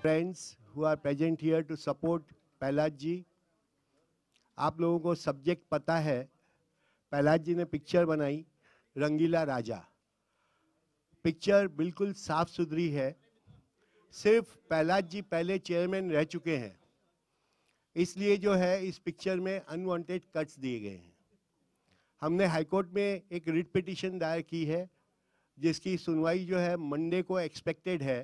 friends who are present here to support Prahlad ji. आप लोगों को सब्जेक्ट पता है, प्रहलाद जी ने पिक्चर बनाई रंगीला राजा। पिक्चर बिल्कुल साफ सुथरी है। सिर्फ प्रहलाद जी पहले चेयरमैन रह चुके हैं, इसलिए जो है इस पिक्चर में अनवांटेड कट्स दिए गए हैं। हमने हाईकोर्ट में एक रिट पिटीशन दायर की है, जिसकी सुनवाई जो है मंडे को एक्सपेक्टेड है।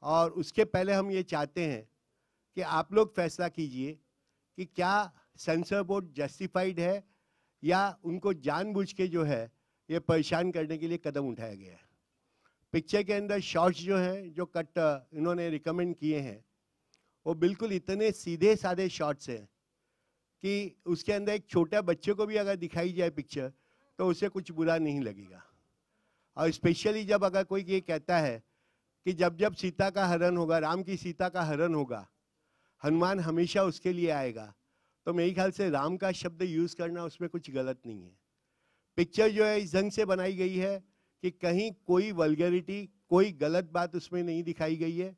और उसके पहले हम ये चाहते हैं कि आप लोग फैसला कीजिए कि क्या सेंसर बोर्ड जस्टिफाइड है या उनको जानबूझ के जो है ये परेशान करने के लिए कदम उठाया गया है। पिक्चर के अंदर शॉट्स जो हैं, जो कट इन्होंने रिकमेंड किए हैं, वो बिल्कुल इतने सीधे साधे शॉट्स हैं कि उसके अंदर एक छोटा बच्चे को भी अगर दिखाई जाए पिक्चर तो उसे कुछ बुरा नहीं लगेगा। और स्पेशली जब अगर कोई ये कहता है कि जब जब सीता का हरण होगा, राम की सीता का हरण होगा, हनुमान हमेशा उसके लिए आएगा, तो मेरे ख्याल से राम का शब्द यूज़ करना उसमें कुछ गलत नहीं है। पिक्चर जो है इस ढंग से बनाई गई है कि कहीं कोई वल्गैरिटी, कोई गलत बात उसमें नहीं दिखाई गई है।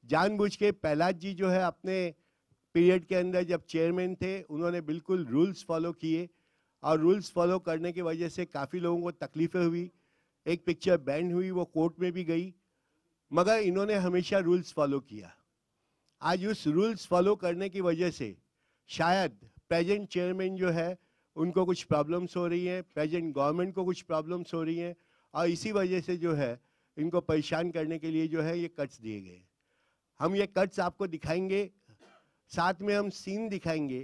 जानबूझ के प्रहलाद जी जो है अपने पीरियड के अंदर जब चेयरमैन थे, उन्होंने बिल्कुल रूल्स फॉलो किए और रूल्स फॉलो करने की वजह से काफ़ी लोगों को तकलीफें हुई। एक पिक्चर बैन हुई, वो कोर्ट में भी गई, मगर इन्होंने हमेशा रूल्स फॉलो किया। आज उस रूल्स फॉलो करने की वजह से शायद प्रेजेंट चेयरमैन जो है उनको कुछ प्रॉब्लम्स हो रही हैं, प्रेजेंट गवर्नमेंट को कुछ प्रॉब्लम्स हो रही हैं, और इसी वजह से जो है इनको परेशान करने के लिए जो है ये कट्स दिए गए। हम ये कट्स आपको दिखाएंगे, साथ में हम सीन दिखाएंगे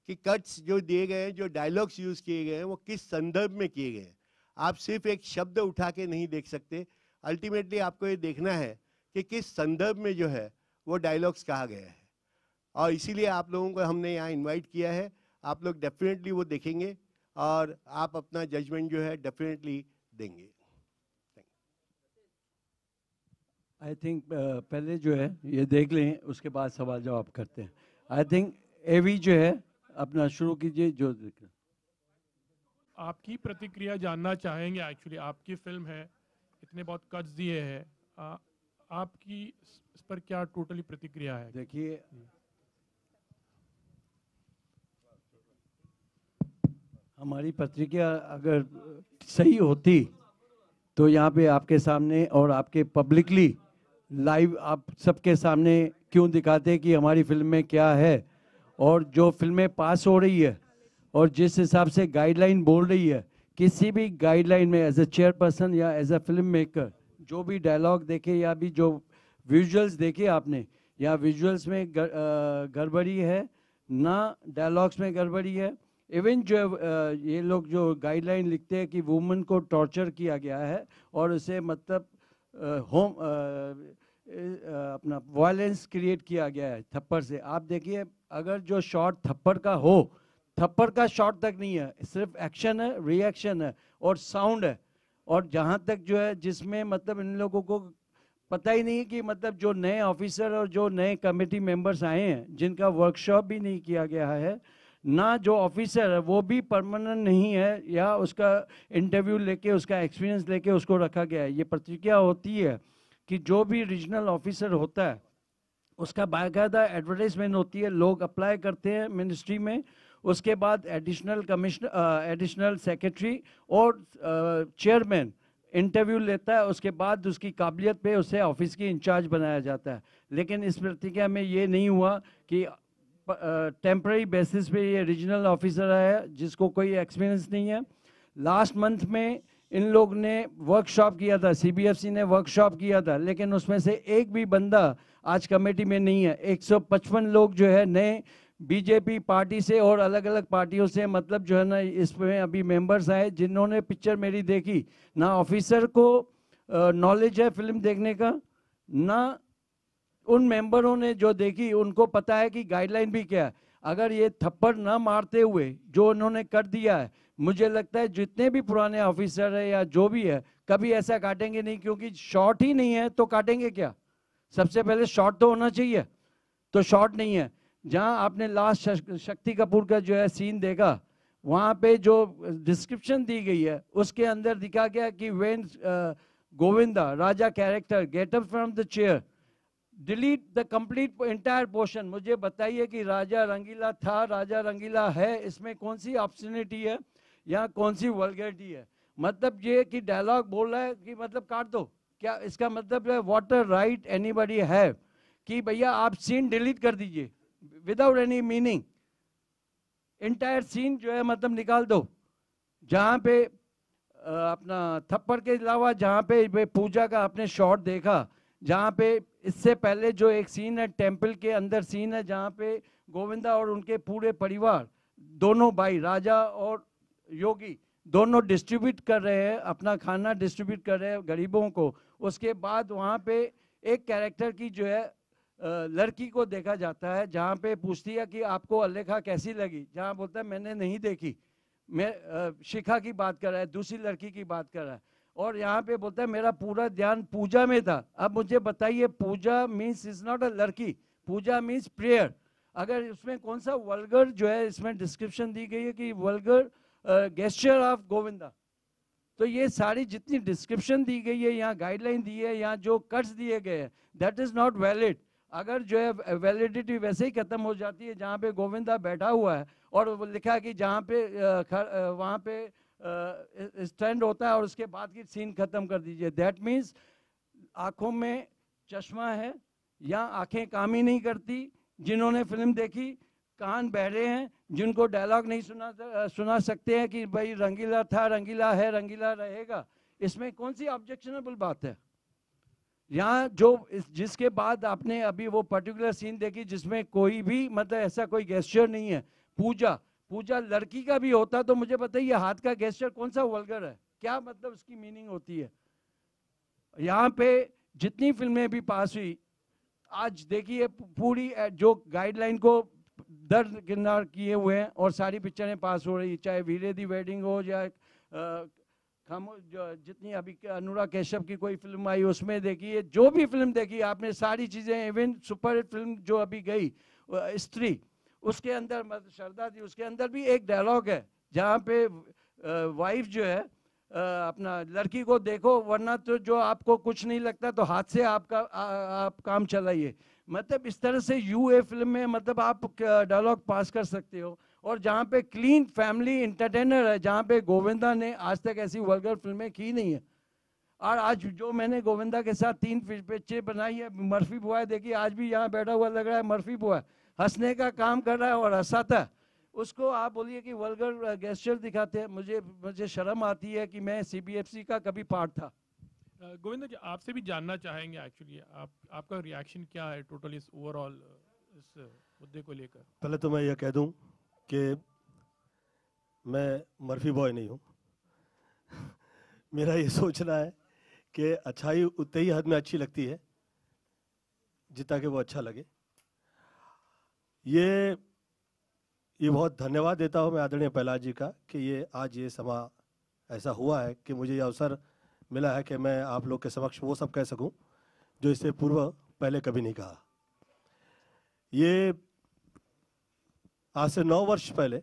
कि कट्स जो दिए गए हैं, जो डायलॉग्स यूज़ किए गए हैं, वो किस संदर्भ में किए गए हैं। आप सिर्फ एक शब्द उठा के नहीं देख सकते, अल्टीमेटली आपको ये देखना है कि किस संदर्भ में जो है वो डायलॉग्स कहा गया है। और इसीलिए आप लोगों को हमने यहाँ इनवाइट किया है। आप लोग डेफिनेटली वो देखेंगे और आप अपना जजमेंट जो है डेफिनेटली देंगे। आई थिंक पहले जो है ये देख लें, उसके बाद सवाल जवाब करते हैं। आई थिंक एवी जो है अपना शुरू कीजिए। जो आपकी प्रतिक्रिया जानना चाहेंगे। एक्चुअली आपकी फिल्म है, इतने बहुत कट्स दिए हैं, आपकी इस पर क्या टोटली प्रतिक्रिया है? देखिए, हमारी प्रतिक्रिया अगर सही होती तो यहाँ पे आपके सामने और आपके पब्लिकली लाइव आप सबके सामने क्यों दिखाते कि हमारी फिल्म में क्या है, और जो फिल्में पास हो रही है और जिस हिसाब से गाइडलाइन बोल रही है, किसी भी गाइडलाइन में एज ए चेयरपर्सन या एज ए फिल्म मेकर जो भी डायलॉग देखे या भी जो विजुअल्स देखे आपने, या विजुअल्स में गड़बड़ी है ना डायलॉग्स में गड़बड़ी है। इवन जो ये लोग जो गाइडलाइन लिखते हैं कि वुमेन को टॉर्चर किया गया है और उसे मतलब अपना वायलेंस क्रिएट किया गया है थप्पड़ से। आप देखिए, अगर जो शॉट थप्पड़ का हो, थप्पड़ का शॉट तक नहीं है, सिर्फ एक्शन है, रिएक्शन है और साउंड है। और जहाँ तक जो है जिसमें मतलब इन लोगों को पता ही नहीं कि मतलब जो नए ऑफिसर और जो नए कमेटी मेंबर्स आए हैं, जिनका वर्कशॉप भी नहीं किया गया है, ना जो ऑफिसर है वो भी परमानेंट नहीं है या उसका इंटरव्यू लेके उसका एक्सपीरियंस लेके उसको रखा गया है। ये प्रतिक्रिया होती है कि जो भी रीजनल ऑफिसर होता है उसका बाकायदा एडवर्टाइजमेंट होती है, लोग अप्लाई करते हैं मिनिस्ट्री में, उसके बाद एडिशनल कमिश्नर, एडिशनल सेक्रेटरी और चेयरमैन इंटरव्यू लेता है, उसके बाद उसकी काबिलियत पे उसे ऑफिस की इंचार्ज बनाया जाता है। लेकिन इस प्रतिक्रिया में ये नहीं हुआ कि टेम्पररी बेसिस पे ये रीजनल ऑफिसर आया जिसको कोई एक्सपीरियंस नहीं है। लास्ट मंथ में इन लोग ने वर्कशॉप किया था, सीबीएफसी ने वर्कशॉप किया था, लेकिन उसमें से एक भी बंदा आज कमेटी में नहीं है। 155 लोग जो है नए बीजेपी पार्टी से और अलग अलग पार्टियों से मतलब जो है ना इसमें अभी मेंबर्स आए, जिन्होंने पिक्चर मेरी देखी। ना ऑफिसर को नॉलेज है फिल्म देखने का, ना उन मेंबरों ने जो देखी उनको पता है कि गाइडलाइन भी क्या है। अगर ये थप्पड़ ना मारते हुए जो उन्होंने कर दिया है, मुझे लगता है जितने भी पुराने ऑफिसर है या जो भी है कभी ऐसा काटेंगे नहीं, क्योंकि शॉट ही नहीं है तो काटेंगे क्या? सबसे पहले शॉट तो होना चाहिए, तो शॉट नहीं है। जहां आपने लास्ट शक्ति कपूर का जो है सीन देखा, वहां पे जो डिस्क्रिप्शन दी गई है उसके अंदर दिखा गया कि when Govinda Raja character get up from the chair, delete the complete entire portion. मुझे बताइए कि राजा रंगीला था, राजा रंगीला है, इसमें कौन सी ऑब्स्टिनिटी है या कौन सी वल्गैरिटी है? मतलब ये कि डायलॉग बोल रहा है कि मतलब काट दो, क्या इसका मतलब है व्हाट राइट एनीबॉडी हैव कि भैया आप सीन डिलीट कर दीजिए without any meaning? Entire scene जो है मतलब निकाल दो। जहाँ पे अपना थप्पड़ के अलावा जहाँ पे पूजा का आपने शॉट देखा, जहाँ पे इससे पहले जो एक सीन है टेंपल के अंदर सीन है जहाँ पे गोविंदा और उनके पूरे परिवार, दोनों भाई राजा और योगी दोनों डिस्ट्रीब्यूट कर रहे हैं, अपना खाना डिस्ट्रीब्यूट कर रहे हैं गरीबों को। उसके बाद वहाँ पे एक कैरेक्टर की जो है लड़की को देखा जाता है, जहाँ पे पूछती है कि आपको अलेखा कैसी लगी, जहाँ बोलता है मैंने नहीं देखी, मैं शिखा की बात कर रहा है, दूसरी लड़की की बात कर रहा है, और यहाँ पे बोलता है मेरा पूरा ध्यान पूजा में था। अब मुझे बताइए, पूजा मीन्स इज नॉट अ लड़की, पूजा मीन्स प्रेयर। अगर इसमें कौन सा वल्गर जो है इसमें डिस्क्रिप्शन दी गई है कि वल्गर गेस्चर ऑफ गोविंदा, तो ये सारी जितनी डिस्क्रिप्शन दी गई है, यहाँ गाइडलाइन दी है, यहाँ जो कट्स दिए गए हैं, दैट इज नॉट वैलिड। अगर जो है वैलिडिटी वैसे ही खत्म हो जाती है जहाँ पे गोविंदा बैठा हुआ है और वो लिखा है कि जहाँ पे वहाँ पे स्टैंड होता है और उसके बाद की सीन खत्म कर दीजिए, दैट मीन्स आंखों में चश्मा है या आंखें काम ही नहीं करती, जिन्होंने फिल्म देखी कान बहरे हैं, जिनको डायलॉग नहीं सुना सकते हैं कि भाई रंगीला था, रंगीला है, रंगीला रहेगा। इसमें कौन सी ऑब्जेक्शनेबल बात है? यहाँ जो जिसके बाद आपने अभी वो पर्टिकुलर सीन देखी जिसमें कोई भी मतलब ऐसा कोई गेस्चर नहीं है, पूजा लड़की का भी होता तो मुझे बताइए हाथ का गेस्चर कौन सा वल्गर है, क्या मतलब उसकी मीनिंग होती है? यहाँ पे जितनी फिल्में भी पास हुई, आज देखिए पूरी जो गाइडलाइन को दरकिनार किए हुए हैं और सारी पिक्चरें पास हो रही, चाहे वीरे दी वेडिंग हो या जितनी अभी अनुराग कश्यप की कोई फिल्म आई उसमें देखिए, जो भी फिल्म देखी आपने सारी चीज़ें, इवन सुपर फिल्म जो अभी गई स्त्री, उसके अंदर श्रद्धा थी, उसके अंदर भी एक डायलॉग है जहाँ पे वाइफ जो है अपना लड़की को देखो वरना तो जो आपको कुछ नहीं लगता तो हाथ से आप काम चलाइए। मतलब इस तरह से यूए फिल्म में मतलब आप डायलॉग पास कर सकते हो। और जहाँ पे क्लीन फैमिली इंटरटेनर है, जहाँ पे गोविंदा ने आज तक ऐसी वल्गर फिल्में की नहीं है। और आज जो मैंने गोविंदा के साथ 3 पिक्चर बनाई है, मर्फी बुआ देखिए, आज भी यहाँ बैठा हुआ लग रहा है मर्फी बुआ, हंसने का काम कर रहा है और हंसाता है, उसको आप बोलिए कि वल्गर गेस्चर दिखाते हैं। मुझे शर्म आती है कि मैं सीबीएफसी का कभी पार्ट था। गोविंदा जी, आपसे भी जानना चाहेंगे एक्चुअली आपका रिएक्शन क्या है टोटल इस ओवरऑल इस मुद्दे को लेकर? पहले तो मैं यह कह दूं कि मैं मर्फी बॉय नहीं हूं। मेरा ये सोचना है कि अच्छाई उतनी ही हद में अच्छी लगती है जितना कि वो अच्छा लगे। ये बहुत धन्यवाद देता हूं मैं आदरणीय पहलाज जी का कि ये आज ये समा ऐसा हुआ है कि मुझे ये अवसर मिला है कि मैं आप लोग के समक्ष वो सब कह सकूं जो इससे पूर्व पहले कभी नहीं कहा। ये आज से 9 वर्ष पहले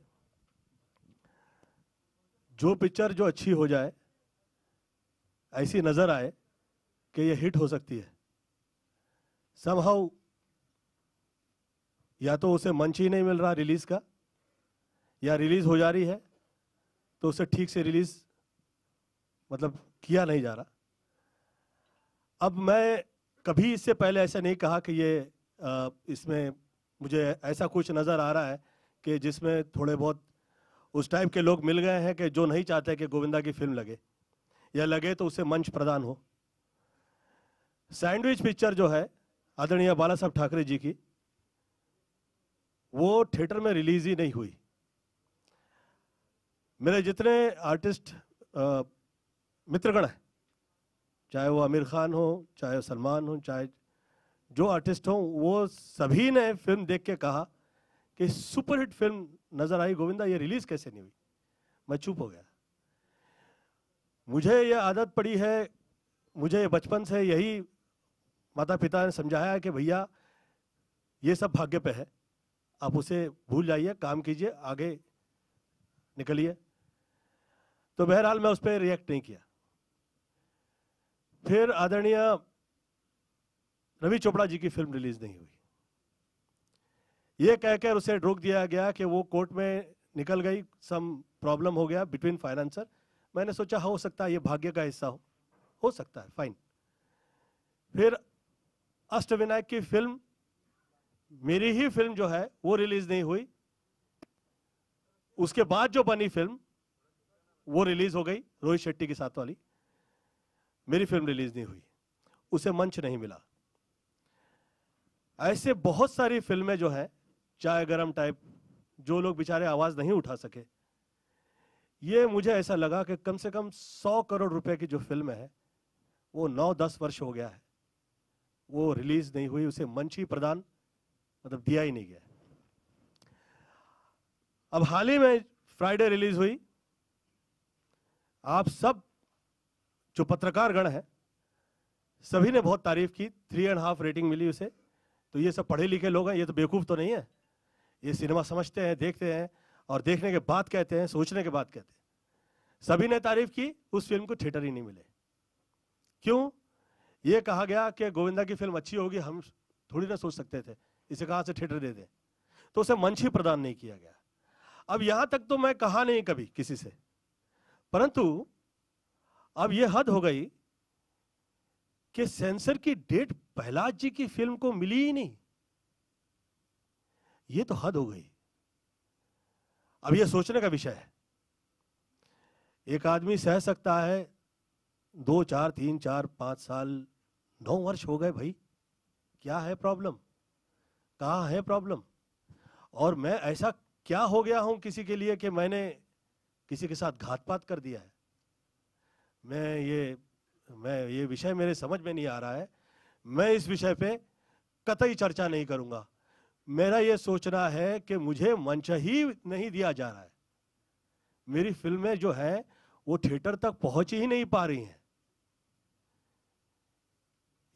जो पिक्चर जो अच्छी हो जाए, ऐसी नजर आए कि ये हिट हो सकती है, समहाउ या तो उसे मंच ही नहीं मिल रहा रिलीज का, या रिलीज हो जा रही है तो उसे ठीक से रिलीज मतलब किया नहीं जा रहा। अब मैं कभी इससे पहले ऐसा नहीं कहा कि ये इसमें मुझे ऐसा कुछ नजर आ रहा है कि जिसमें थोड़े बहुत उस टाइप के लोग मिल गए हैं कि जो नहीं चाहते कि गोविंदा की फिल्म लगे, या लगे तो उसे मंच प्रदान हो। सैंडविच पिक्चर जो है आदरणीय बाला साहब ठाकरे जी की, वो थिएटर में रिलीज ही नहीं हुई। मेरे जितने आर्टिस्ट मित्रगण हैं, चाहे वो आमिर खान हो, चाहे सलमान हो, चाहे जो आर्टिस्ट हो, वो सभी ने फिल्म देख के कहा कि सुपरहिट फिल्म नजर आई गोविंदा, ये रिलीज कैसे नहीं हुई। मैं चुप हो गया। मुझे ये आदत पड़ी है, मुझे बचपन से यही माता पिता ने समझाया कि भैया ये सब भाग्य पे है, आप उसे भूल जाइए, काम कीजिए, आगे निकलिए। तो बहरहाल मैं उस पर रिएक्ट नहीं किया। फिर आदरणीय रवि चोपड़ा जी की फिल्म रिलीज नहीं हुई। ये कहकर उसे रोक दिया गया कि वो कोर्ट में निकल गई, सम प्रॉब्लम हो गया बिटवीन फाइनेंसर। मैंने सोचा हो सकता है ये भाग्य का हिस्सा हो सकता है, फाइन। फिर अष्टविनायक की फिल्म, मेरी ही फिल्म जो है वो रिलीज नहीं हुई। उसके बाद जो बनी फिल्म वो रिलीज हो गई, रोहित शेट्टी के साथ वाली। मेरी फिल्म रिलीज नहीं हुई, उसे मंच नहीं मिला। ऐसे बहुत सारी फिल्में जो है चाय गरम टाइप, जो लोग बेचारे आवाज नहीं उठा सके, ये मुझे ऐसा लगा कि कम से कम 100 करोड़ रुपए की जो फिल्म है वो 9-10 वर्ष हो गया है, वो रिलीज नहीं हुई, उसे मंच ही प्रदान मतलब दिया ही नहीं गया। अब हाल ही में फ्राइडे रिलीज हुई। आप सब जो पत्रकार गण है सभी ने बहुत तारीफ की, 3.5 रेटिंग मिली उसे। तो ये सब पढ़े लिखे लोग हैं, ये तो बेवकूफ तो नहीं है, ये सिनेमा समझते हैं, देखते हैं और देखने के बाद कहते हैं, सोचने के बाद कहते हैं। सभी ने तारीफ की, उस फिल्म को थिएटर ही नहीं मिले। क्यों? ये कहा गया कि गोविंदा की फिल्म अच्छी होगी, हम थोड़ी ना सोच सकते थे इसे कहां से थिएटर दे दें, तो उसे मंच ही प्रदान नहीं किया गया। अब यहां तक तो मैं कहा नहीं कभी किसी से, परंतु अब यह हद हो गई कि सेंसर की डेट प्रहलाद जी की फिल्म को मिली ही नहीं। यह तो हद हो गई। अब यह सोचने का विषय है। एक आदमी सह सकता है 2, 4, 3, 4, 5 साल, 9 वर्ष हो गए भाई, क्या है प्रॉब्लम, कहां है प्रॉब्लम? और मैं ऐसा क्या हो गया हूं किसी के लिए कि मैंने किसी के साथ घातपात कर दिया है? मैं ये विषय मेरे समझ में नहीं आ रहा है। मैं इस विषय पे कतई चर्चा नहीं करूंगा। मेरा ये सोचना है कि मुझे मंच ही नहीं दिया जा रहा है। मेरी फिल्में जो है वो थिएटर तक पहुंच ही नहीं पा रही हैं।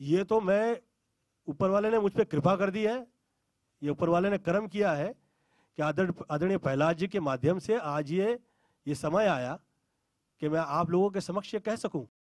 ये तो मैं, ऊपर वाले ने मुझ पे कृपा कर दी है, ये ऊपर वाले ने कर्म किया है कि आदरणीय प्रहलाद जी के माध्यम से आज ये समय आया कि मैं आप लोगों के समक्ष ये कह सकूं